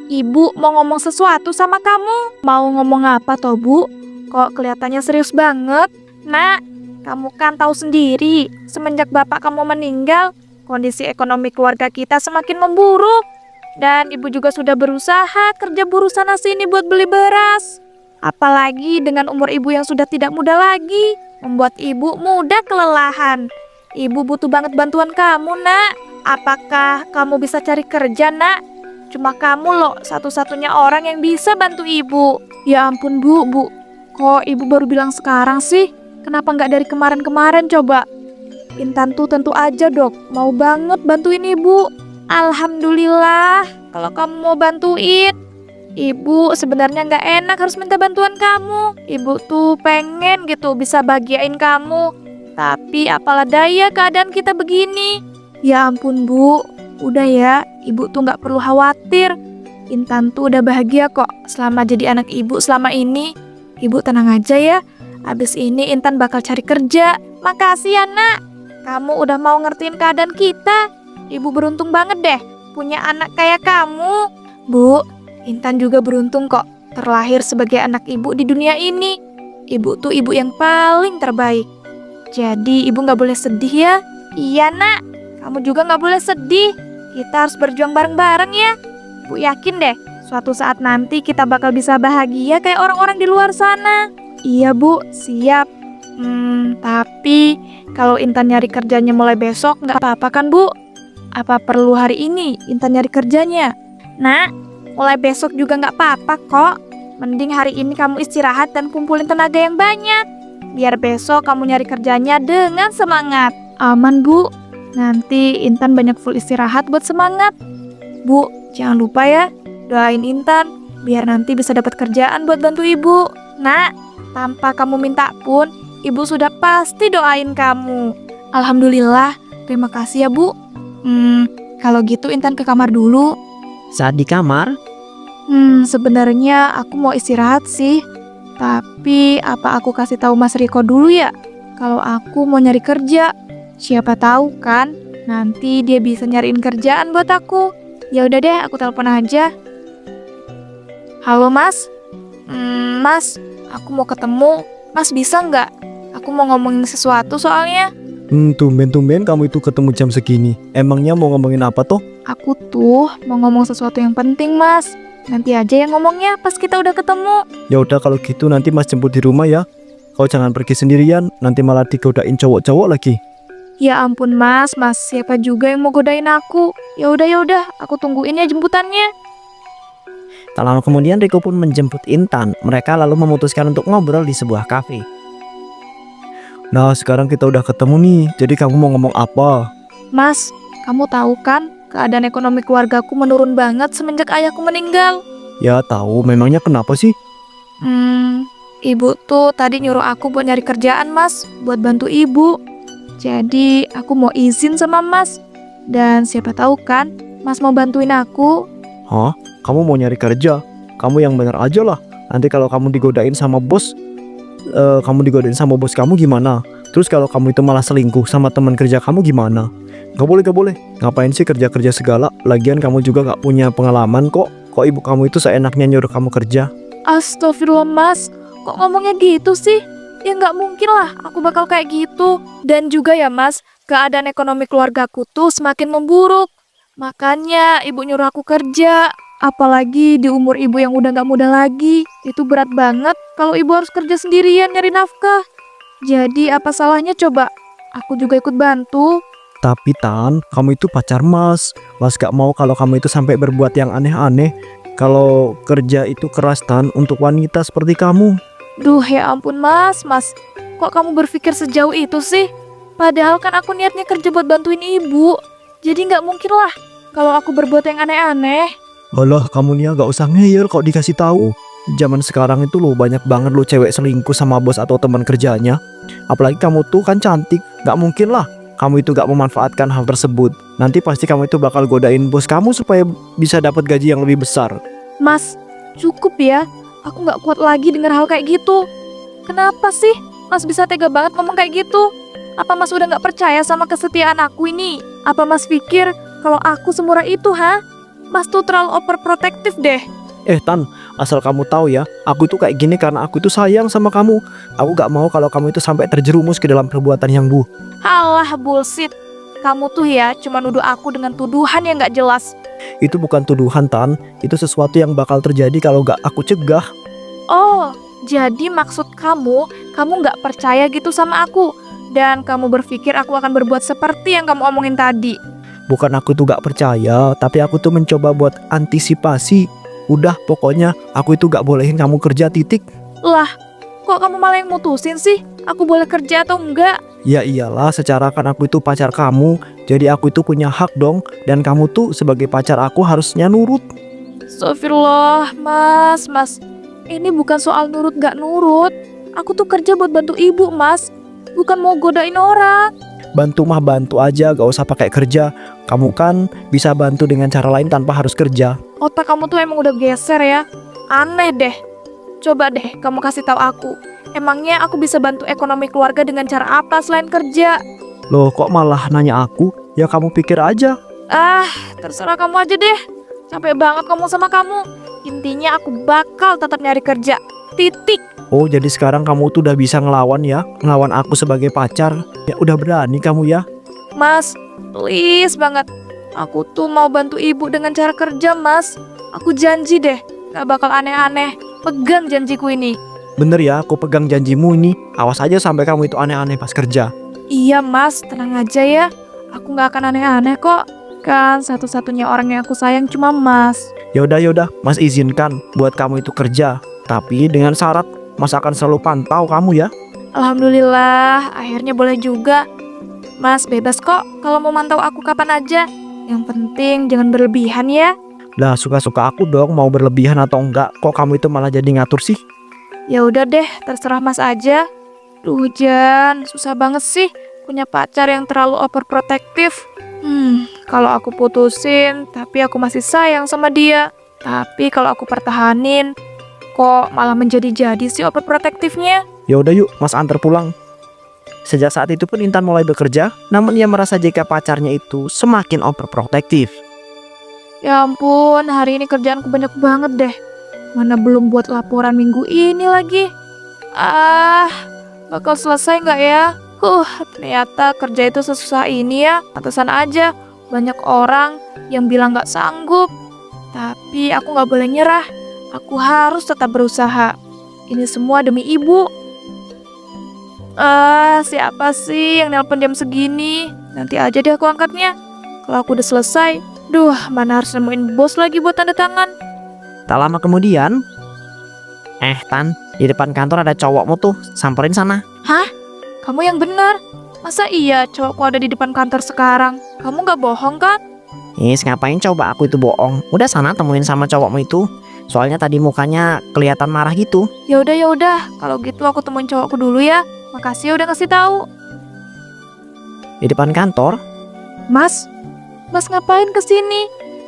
Ibu mau ngomong sesuatu sama kamu. Mau ngomong apa toh, Bu? Kok kelihatannya serius banget? Nak, kamu kan tahu sendiri, semenjak bapak kamu meninggal, kondisi ekonomi keluarga kita semakin memburuk. Dan ibu juga sudah berusaha kerja buruh sana sini buat beli beras. Apalagi dengan umur ibu yang sudah tidak muda lagi, membuat ibu mudah kelelahan. Ibu butuh banget bantuan kamu, Nak. Apakah kamu bisa cari kerja, Nak? Cuma kamu loh satu-satunya orang yang bisa bantu ibu. Ya ampun, Bu. Kok ibu baru bilang sekarang sih? Kenapa nggak dari kemarin-kemarin coba? Intan tuh tentu aja dok, mau banget bantuin ibu. Alhamdulillah, kalau kamu mau bantuin. Ibu sebenarnya nggak enak harus minta bantuan kamu. Ibu tuh pengen gitu bisa bahagiain kamu. Tapi apalah daya keadaan kita begini. Ya ampun Bu, udah ya, ibu tuh nggak perlu khawatir. Intan tuh udah bahagia kok selama jadi anak ibu selama ini. Ibu tenang aja ya, abis ini Intan bakal cari kerja. Makasih ya nak, kamu udah mau ngertiin keadaan kita. Ibu beruntung banget deh punya anak kayak kamu. Bu, Intan juga beruntung kok terlahir sebagai anak ibu di dunia ini. Ibu tuh ibu yang paling terbaik. Jadi ibu gak boleh sedih ya. Iya nak, kamu juga gak boleh sedih. Kita harus berjuang bareng-bareng ya. Bu yakin deh, suatu saat nanti kita bakal bisa bahagia kayak orang-orang di luar sana. Iya bu, siap. Tapi kalau Intan nyari kerjanya mulai besok gak apa-apa kan bu? Apa perlu hari ini Intan nyari kerjanya? Nak, mulai besok juga gak apa-apa kok. Mending hari ini kamu istirahat dan kumpulin tenaga yang banyak. Biar besok kamu nyari kerjanya dengan semangat. Aman bu, nanti Intan banyak full istirahat buat semangat. Bu, jangan lupa ya, doain Intan biar nanti bisa dapat kerjaan buat bantu ibu. Nak, tanpa kamu minta pun, ibu sudah pasti doain kamu. Alhamdulillah, terima kasih ya bu. Kalau gitu Intan ke kamar dulu. Saat di kamar, Sebenarnya aku mau istirahat sih. Tapi apa aku kasih tahu Mas Riko dulu ya? Kalau aku mau nyari kerja, siapa tahu kan nanti dia bisa nyariin kerjaan buat aku. Ya udah deh, aku telepon aja. Halo Mas, Mas, aku mau ketemu. Mas bisa nggak? Aku mau ngomongin sesuatu soalnya. Tumben-tumben kamu itu ketemu jam segini. Emangnya mau ngomongin apa toh? Aku tuh mau ngomong sesuatu yang penting Mas. Nanti aja yang ngomongnya pas kita udah ketemu. Ya udah kalau gitu nanti Mas jemput di rumah ya. Kau jangan pergi sendirian, nanti malah digodain cowok-cowok lagi. Ya ampun Mas, siapa juga yang mau godain aku? Ya udah, aku tungguin ya jemputannya. tak lama kemudian Riko pun menjemput Intan. Mereka lalu memutuskan untuk ngobrol di sebuah kafe. Nah sekarang kita udah ketemu nih, jadi kamu mau ngomong apa? Mas, kamu tahu kan keadaan ekonomi keluargaku menurun banget semenjak ayahku meninggal. Ya tahu, memangnya kenapa sih? Ibu tuh tadi nyuruh aku buat nyari kerjaan Mas, buat bantu ibu. Jadi aku mau izin sama Mas. Dan siapa tahu kan Mas mau bantuin aku. Hah? Kamu mau nyari kerja? Kamu yang bener aja lah. Nanti kalau kamu digodain sama bos, kamu gimana? Terus kalau kamu itu malah selingkuh sama teman kerja kamu gimana? Gak boleh. Ngapain sih kerja-kerja segala? Lagian kamu juga gak punya pengalaman kok. Kok ibu kamu itu seenaknya nyuruh kamu kerja? Astagfirullah Mas, kok ngomongnya gitu sih? Ya nggak mungkin lah aku bakal kayak gitu. Dan juga ya Mas, keadaan ekonomi keluargaku tuh semakin memburuk. Makanya ibu nyuruh aku kerja. Apalagi di umur ibu yang udah gak muda lagi. Itu berat banget kalau ibu harus kerja sendirian nyari nafkah. Jadi apa salahnya coba? Aku juga ikut bantu. Tapi Tan, kamu itu pacar Mas. Mas gak mau kalau kamu itu sampai berbuat yang aneh-aneh. Kalau kerja itu keras Tan untuk wanita seperti kamu. Duh ya ampun Mas. Kok kamu berpikir sejauh itu sih? Padahal kan aku niatnya kerja buat bantuin ibu. Jadi gak mungkin lah kalau aku berbuat yang aneh-aneh. Alah, kamu nih gak usah ngeyel kok dikasih tahu. Zaman sekarang itu loh banyak banget lo cewek selingkuh sama bos atau teman kerjanya. Apalagi kamu tuh kan cantik. Gak mungkin lah kamu itu gak memanfaatkan hal tersebut. Nanti pasti kamu itu bakal godain bos kamu supaya bisa dapat gaji yang lebih besar. Mas, cukup ya. Aku gak kuat lagi dengar hal kayak gitu. Kenapa sih Mas bisa tega banget ngomong kayak gitu? Apa Mas udah gak percaya sama kesetiaan aku ini? Apa Mas pikir kalau aku semurah itu, ha? Mas tuh terlalu overprotective deh. Tan, asal kamu tahu ya, aku itu kayak gini karena aku itu sayang sama kamu. Aku gak mau kalau kamu itu sampai terjerumus ke dalam perbuatan yang buruk. Halah, bullshit. Kamu tuh ya cuma nuduh aku dengan tuduhan yang gak jelas. Itu bukan tuduhan, Tan. Itu sesuatu yang bakal terjadi kalau gak aku cegah. Oh, jadi maksud kamu gak percaya gitu sama aku. Dan kamu berpikir aku akan berbuat seperti yang kamu omongin tadi. Bukan aku tuh gak percaya, tapi aku tuh mencoba buat antisipasi. Udah, pokoknya aku itu gak bolehin kamu kerja, titik. Lah, kok kamu malah yang mutusin sih? Aku boleh kerja atau enggak? Ya iyalah, secara kan aku itu pacar kamu, jadi aku itu punya hak dong. Dan kamu tuh sebagai pacar aku harusnya nurut. Astagfirullah, mas. Ini bukan soal nurut gak nurut. Aku tuh kerja buat bantu ibu, mas. Bukan mau godain orang. Bantu mah bantu aja, gak usah pakai kerja. Kamu kan bisa bantu dengan cara lain tanpa harus kerja. Otak kamu tuh emang udah geser ya. Aneh deh. Coba deh kamu kasih tahu aku. Emangnya aku bisa bantu ekonomi keluarga dengan cara apa selain kerja? Loh, kok malah nanya aku? Ya kamu pikir aja. Terserah kamu aja deh. Capek banget ngomong sama kamu. Intinya aku bakal tetap nyari kerja. Titik. Oh, jadi sekarang kamu tuh udah bisa ngelawan ya? Ngelawan aku sebagai pacar? Ya udah berani kamu ya? Mas, please banget. Aku tuh mau bantu ibu dengan cara kerja, mas. Aku janji deh, gak bakal aneh-aneh. Pegang janjiku ini. Bener ya, aku pegang janjimu ini. Awas aja sampai kamu itu aneh-aneh pas kerja. Iya, mas, tenang aja ya. Aku gak akan aneh-aneh kok. Kan satu-satunya orang yang aku sayang cuma mas. Yaudah, mas izinkan buat kamu itu kerja. Tapi dengan syarat, mas akan selalu pantau kamu ya. Alhamdulillah, akhirnya boleh juga. Mas bebas kok kalau mau mantau aku kapan aja. Yang penting jangan berlebihan ya. Lah, suka-suka aku dong mau berlebihan atau enggak. Kok kamu itu malah jadi ngatur sih? Ya udah deh, terserah mas aja. Duh Jan, susah banget sih punya pacar yang terlalu overprotective. Kalau aku putusin, tapi aku masih sayang sama dia. Tapi kalau aku pertahanin, kok malah menjadi-jadi sih overprotective-nya. Ya udah yuk, mas antar pulang. Sejak saat itu pun Intan mulai bekerja, namun ia merasa jika pacarnya itu semakin overprotective. Ya ampun, hari ini kerjaanku banyak banget deh. Mana belum buat laporan minggu ini lagi. Bakal selesai nggak ya? Ternyata kerja itu sesusah ini ya. Pantesan aja banyak orang yang bilang nggak sanggup. Tapi aku nggak boleh nyerah. Aku harus tetap berusaha. Ini semua demi ibu. Siapa sih yang nelpon jam segini? Nanti aja deh aku angkatnya. Kalau aku udah selesai, mana harus nemuin bos lagi buat tanda tangan. Tak lama kemudian, Tan, di depan kantor ada cowokmu tuh, samperin sana. Kamu yang benar. Masa iya cowokku ada di depan kantor sekarang? Kamu gak bohong kan? Ngapain coba aku itu bohong? Udah sana temuin sama cowokmu itu. Soalnya tadi mukanya kelihatan marah gitu. Ya udah. Kalau gitu aku temuin cowokku dulu ya. Makasih ya udah ngasih tahu. Di depan kantor, Mas ngapain kesini?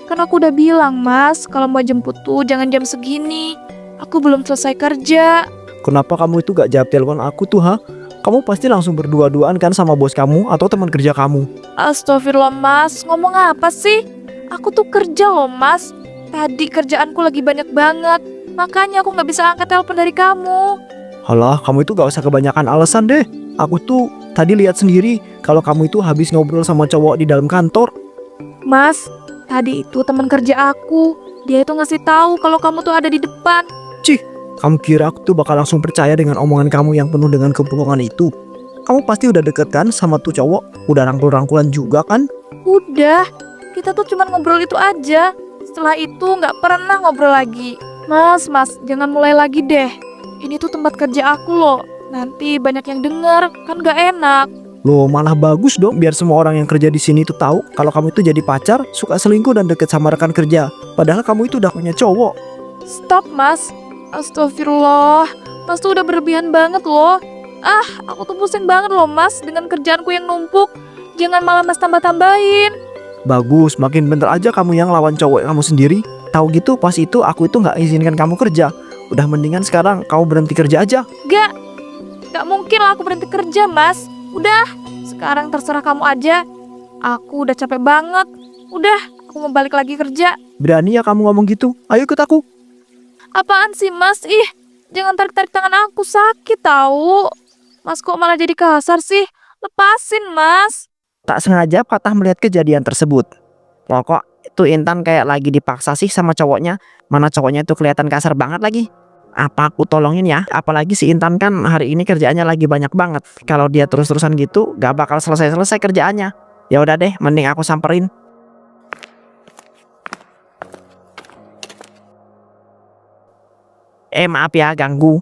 Kan aku udah bilang mas, kalau mau jemput tuh jangan jam segini. Aku belum selesai kerja. Kenapa kamu itu gak jawab telepon aku tuh, ha? Kamu pasti langsung berdua-duaan kan sama bos kamu atau teman kerja kamu? Astagfirullah mas, ngomong apa sih? Aku tuh kerja loh mas. Tadi kerjaanku lagi banyak banget. Makanya aku gak bisa angkat telepon dari kamu. Halah, kamu itu gak usah kebanyakan alasan deh. Aku tuh tadi lihat sendiri kalau kamu itu habis ngobrol sama cowok di dalam kantor. Mas, tadi itu teman kerja aku. Dia itu ngasih tahu kalau kamu tuh ada di depan. Kamu kira aku tuh bakal langsung percaya dengan omongan kamu yang penuh dengan kebohongan itu? Kamu pasti udah deket kan sama tuh cowok? Udah rangkul-rangkulan juga kan? Udah, kita tuh cuma ngobrol itu aja. Setelah itu nggak pernah ngobrol lagi. Mas, jangan mulai lagi deh. Ini tuh tempat kerja aku loh. Nanti banyak yang denger, kan nggak enak. Loh, malah bagus dong biar semua orang yang kerja di sini tuh tahu kalau kamu itu jadi pacar, suka selingkuh dan deket sama rekan kerja. Padahal kamu itu udah punya cowok. Stop, Mas. Astagfirullah. Mas tuh udah berlebihan banget loh. Aku tuh pusing banget loh, Mas, dengan kerjaanku yang numpuk. Jangan malah Mas tambah-tambahin. Bagus, makin bener aja kamu yang lawan cowok kamu sendiri. Tahu gitu pas itu aku itu nggak izinkan kamu kerja. Udah mendingan sekarang kamu berhenti kerja aja. Gak mungkin lah aku berhenti kerja, Mas. Udah, sekarang terserah kamu aja. Aku udah capek banget. Udah, Aku mau balik lagi kerja. Berani ya kamu ngomong gitu? Ayo ikut aku. Apaan sih, Mas? Ih, jangan tarik-tarik tangan aku, sakit tahu. Mas kok malah jadi kasar sih? Lepasin, Mas. Tak sengaja Fatah melihat kejadian tersebut. Loh kok itu Intan kayak lagi dipaksa sih sama cowoknya. Mana cowoknya itu kelihatan kasar banget lagi. Apa aku tolongin ya? Apalagi si Intan kan hari ini kerjaannya lagi banyak banget. Kalau dia terus-terusan gitu gak bakal selesai-selesai kerjaannya. Ya udah deh, mending aku samperin. Maaf ya ganggu.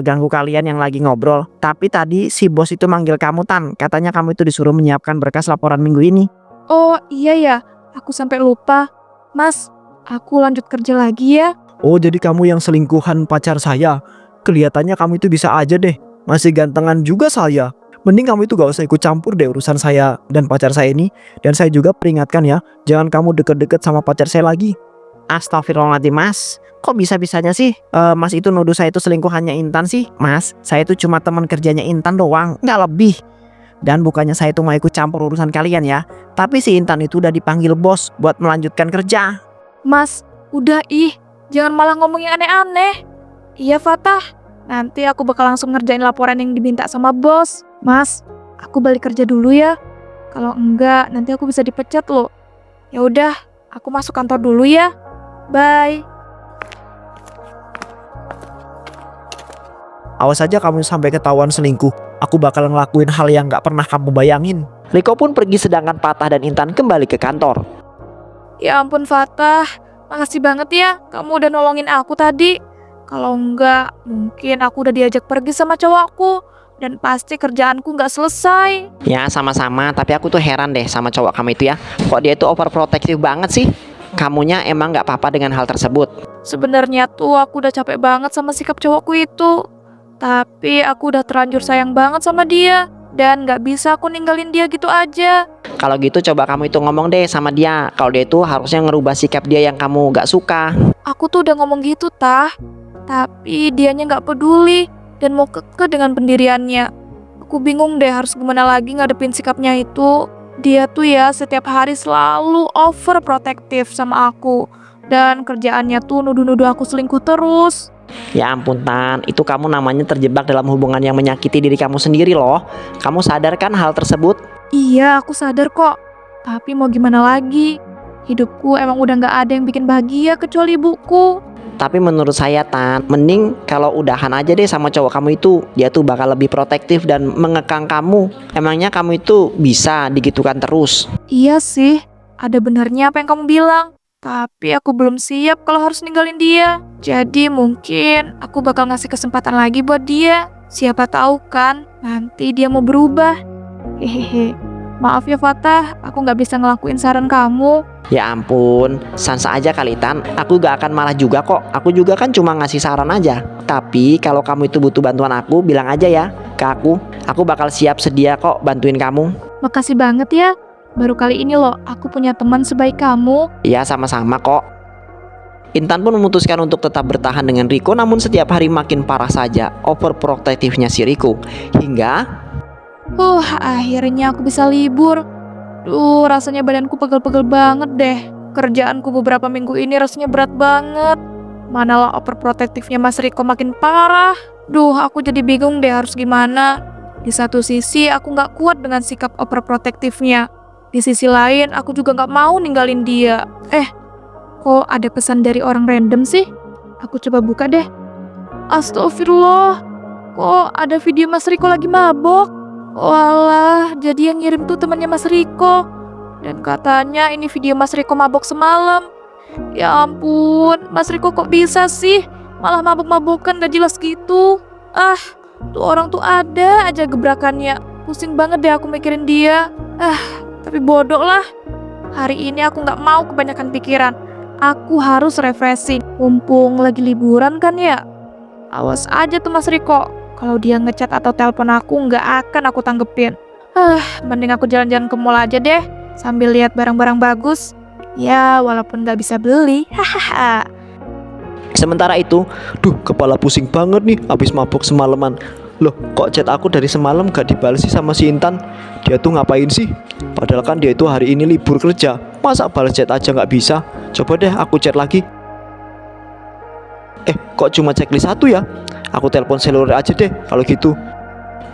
Ganggu kalian yang lagi ngobrol. Tapi tadi si bos itu manggil kamu Tan. Katanya kamu itu disuruh menyiapkan berkas laporan minggu ini. Oh iya ya, aku sampai lupa. Mas, aku lanjut kerja lagi ya. Oh, jadi kamu yang selingkuhan pacar saya. Kelihatannya kamu itu bisa aja deh. Masih gantengan juga saya. Mending kamu itu gak usah ikut campur deh urusan saya dan pacar saya ini. Dan saya juga peringatkan ya, jangan kamu deket-deket sama pacar saya lagi. Astagfirullahaladzim Mas. Kok bisa-bisanya sih Mas itu nuduh saya itu selingkuhannya Intan sih? Mas, saya itu cuma teman kerjanya Intan doang, nggak lebih. Dan bukannya saya itu mau ikut campur urusan kalian ya. Tapi si Intan itu udah dipanggil bos buat melanjutkan kerja. Mas, udah jangan malah ngomong yang aneh-aneh. Iya Fatah, nanti aku bakal langsung ngerjain laporan yang diminta sama bos. Mas, aku balik kerja dulu ya. Kalau enggak, nanti aku bisa dipecat loh. Ya udah, aku masuk kantor dulu ya. Bye. Awas aja kamu sampai ketahuan selingkuh. Aku bakal ngelakuin hal yang gak pernah kamu bayangin. Riko pun pergi sedangkan Fatah dan Intan kembali ke kantor. Ya ampun Fatah, makasih banget ya kamu udah nolongin aku tadi. Kalau enggak, mungkin aku udah diajak pergi sama cowokku. Dan pasti kerjaanku nggak selesai. Ya sama-sama, tapi aku tuh heran deh sama cowok kamu itu ya. Kok dia itu overprotective banget sih? Kamunya emang gak apa-apa dengan hal tersebut? Sebenarnya tuh aku udah capek banget sama sikap cowokku itu. Tapi aku udah terlanjur sayang banget sama dia. Dan gak bisa aku ninggalin dia gitu aja. Kalau gitu coba kamu itu ngomong deh sama dia. Kalau dia itu harusnya ngerubah sikap dia yang kamu gak suka. Aku tuh udah ngomong gitu Tah. Tapi dianya gak peduli. Dan mau kekeh dengan pendiriannya. Aku bingung deh harus gimana lagi ngadepin sikapnya itu. Dia tuh ya setiap hari selalu overprotective sama aku. Dan kerjaannya tuh nuduh-nuduh aku selingkuh terus. Ya ampun Tan, itu kamu namanya terjebak dalam hubungan yang menyakiti diri kamu sendiri loh. Kamu sadar kan hal tersebut? Iya, aku sadar kok. Tapi mau gimana lagi? Hidupku emang udah gak ada yang bikin bahagia kecuali ibuku. Tapi menurut saya Tan, mending kalau udahan aja deh sama cowok kamu itu. Dia tuh bakal lebih protektif dan mengekang kamu. Emangnya kamu itu bisa digitukan terus? Iya sih, ada benernya apa yang kamu bilang. Tapi aku belum siap kalau harus ninggalin dia. Jadi mungkin aku bakal ngasih kesempatan lagi buat dia. Siapa tahu kan, nanti dia mau berubah. Hehehe. Maaf ya Fatah, aku gak bisa ngelakuin saran kamu. Ya ampun, sansa aja kali Tan. Aku gak akan marah juga kok. Aku juga kan cuma ngasih saran aja. Tapi kalau kamu itu butuh bantuan aku, bilang aja ya ke aku. Aku bakal siap sedia kok bantuin kamu. Makasih banget ya. Baru kali ini loh aku punya teman sebaik kamu. Iya sama-sama kok. Intan pun memutuskan untuk tetap bertahan dengan Riko. Namun setiap hari makin parah saja overprotectivenya si Riko. Hingga akhirnya aku bisa libur. Rasanya badanku pegel-pegel banget deh. Kerjaanku beberapa minggu ini rasanya berat banget. Manalah overprotectivenya Mas Riko makin parah. Aku jadi bingung deh harus gimana. Di satu sisi aku gak kuat dengan sikap overprotectivenya. Di sisi lain aku juga gak mau ninggalin dia. Kok ada pesan dari orang random sih? Aku coba buka deh. Astagfirullah. Kok ada video Mas Riko lagi mabok? Walah, jadi yang ngirim tuh temannya Mas Riko. Dan katanya ini video Mas Riko mabok semalam. Ya ampun, Mas Riko kok bisa sih malah mabok-mabokan gak jelas gitu. Tuh orang tuh ada aja gebrakannya. Pusing banget deh aku mikirin dia. Tapi bodoh lah. Hari ini aku gak mau kebanyakan pikiran. Aku harus refreshing. Mumpung lagi liburan kan ya. Awas aja tuh Mas Riko. Kalau dia ngechat atau telepon aku gak akan aku tanggepin. Mending aku jalan-jalan ke mall aja deh. Sambil lihat barang-barang bagus. Ya walaupun gak bisa beli. Hahaha. Sementara itu, kepala pusing banget nih abis mabuk semalaman. Loh, kok chat aku dari semalam gak dibales sih sama si Intan? Dia tuh ngapain sih? Padahal kan dia itu hari ini libur kerja. Masa balas chat aja nggak bisa? Coba deh aku chat lagi. Kok cuma checklist 1 ya? Aku telepon seluler aja deh kalau gitu.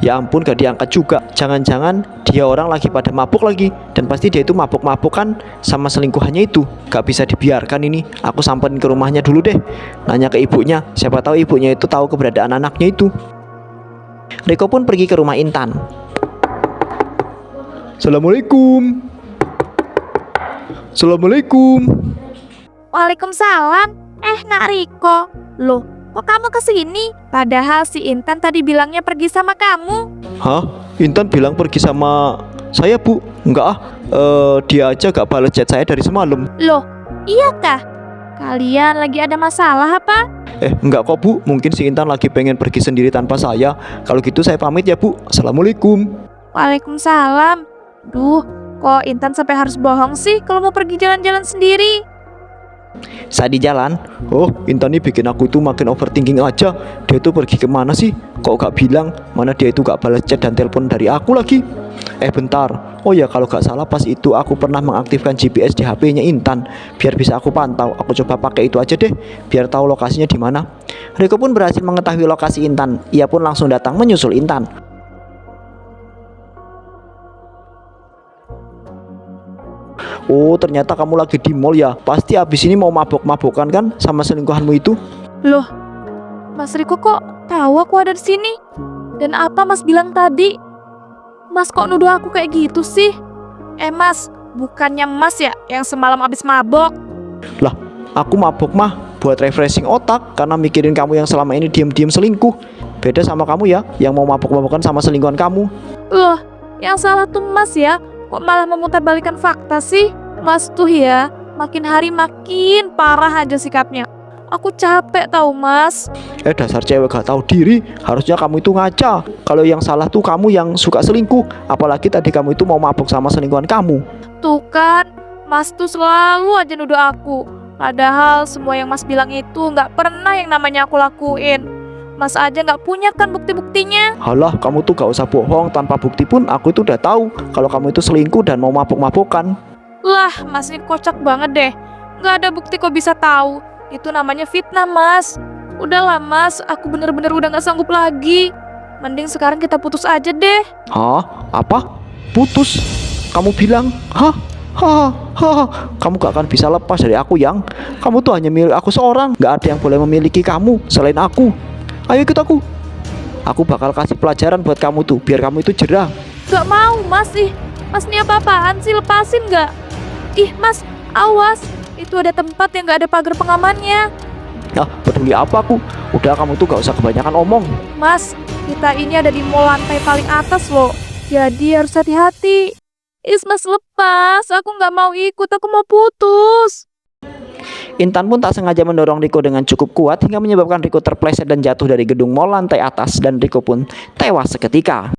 Ya ampun, gak diangkat juga. Jangan-jangan dia orang lagi pada mabuk lagi. Dan pasti dia itu mabuk-mabuk kan sama selingkuhannya itu. Gak bisa dibiarkan ini. Aku samperin ke rumahnya dulu deh. Nanya ke ibunya. Siapa tahu ibunya itu tahu keberadaan anaknya itu. Riko pun pergi ke rumah Intan. Assalamualaikum. Assalamualaikum. Waalaikumsalam. Nak Riko. Loh, kok kamu kesini? Padahal si Intan tadi bilangnya pergi sama kamu. Hah? Intan bilang pergi sama saya, Bu. Enggak dia aja gak balas chat saya dari semalam. Loh, iya kah? Kalian lagi ada masalah apa? Enggak kok, Bu. Mungkin si Intan lagi pengen pergi sendiri tanpa saya. Kalau gitu saya pamit ya, Bu. Assalamualaikum. Waalaikumsalam. Duh, kok Intan sampai harus bohong sih kalau mau pergi jalan-jalan sendiri? Saat di jalan, Intan ini bikin aku itu makin overthinking aja. Dia tuh pergi kemana sih? Kok gak bilang? Mana dia itu gak balas chat dan telepon dari aku lagi. Bentar. Oh ya, kalau gak salah pas itu aku pernah mengaktifkan GPS di HP-nya Intan biar bisa aku pantau. Aku coba pakai itu aja deh, biar tahu lokasinya di mana. Riko pun berhasil mengetahui lokasi Intan. Ia pun langsung datang menyusul Intan. Oh, ternyata kamu lagi di mall ya. Pasti abis ini mau mabok-mabokan kan sama selingkuhanmu itu? Loh, Mas Riko kok tahu aku ada di sini? Dan apa Mas bilang tadi? Mas kok nuduh aku kayak gitu sih? Mas, bukannya Mas ya yang semalam abis mabok? Lah, aku mabok mah buat refreshing otak karena mikirin kamu yang selama ini diem-diem selingkuh. Beda sama kamu ya, yang mau mabok-mabokan sama selingkuhan kamu. Loh, yang salah tuh Mas ya. Kok malah memutarbalikkan fakta sih? Mas tuh ya, makin hari makin parah aja sikapnya. Aku capek tahu Mas. Dasar cewek gak tahu diri. Harusnya kamu itu ngaca. Kalau yang salah tuh kamu yang suka selingkuh. Apalagi tadi kamu itu mau mabuk sama selingkuhan kamu. Tuh kan, Mas tuh selalu aja nuduh aku. Padahal semua yang Mas bilang itu nggak pernah yang namanya aku lakuin. Mas aja nggak punya kan bukti-buktinya. Halah, kamu tuh gak usah bohong. Tanpa bukti pun aku itu udah tahu kalau kamu itu selingkuh dan mau mabuk-mabukan. Lah, Mas ini kocak banget deh. Nggak ada bukti kok bisa tahu. Itu namanya fitnah, Mas. Udahlah, Mas. Aku bener-bener udah nggak sanggup lagi. Mending sekarang kita putus aja deh. Hah? Apa? Putus? Kamu bilang? Hah? Kamu gak akan bisa lepas dari aku, Yang. Kamu tuh hanya milik aku seorang. Gak ada yang boleh memiliki kamu selain aku. Ayo ikut aku. Aku bakal kasih pelajaran buat kamu tuh, biar kamu itu jerah. Gak mau, Mas. Mas ini apa-apaan sih? Lepasin gak? Mas, awas. Itu ada tempat yang gak ada pagar pengamannya. Nah, peduli apa aku? Udah, kamu tuh gak usah kebanyakan omong. Mas, kita ini ada di mall lantai paling atas loh. Jadi harus hati-hati. Mas lepas. Aku gak mau ikut. Aku mau putus. Intan pun tak sengaja mendorong Riko dengan cukup kuat hingga menyebabkan Riko terpleset dan jatuh dari gedung mall lantai atas dan Riko pun tewas seketika.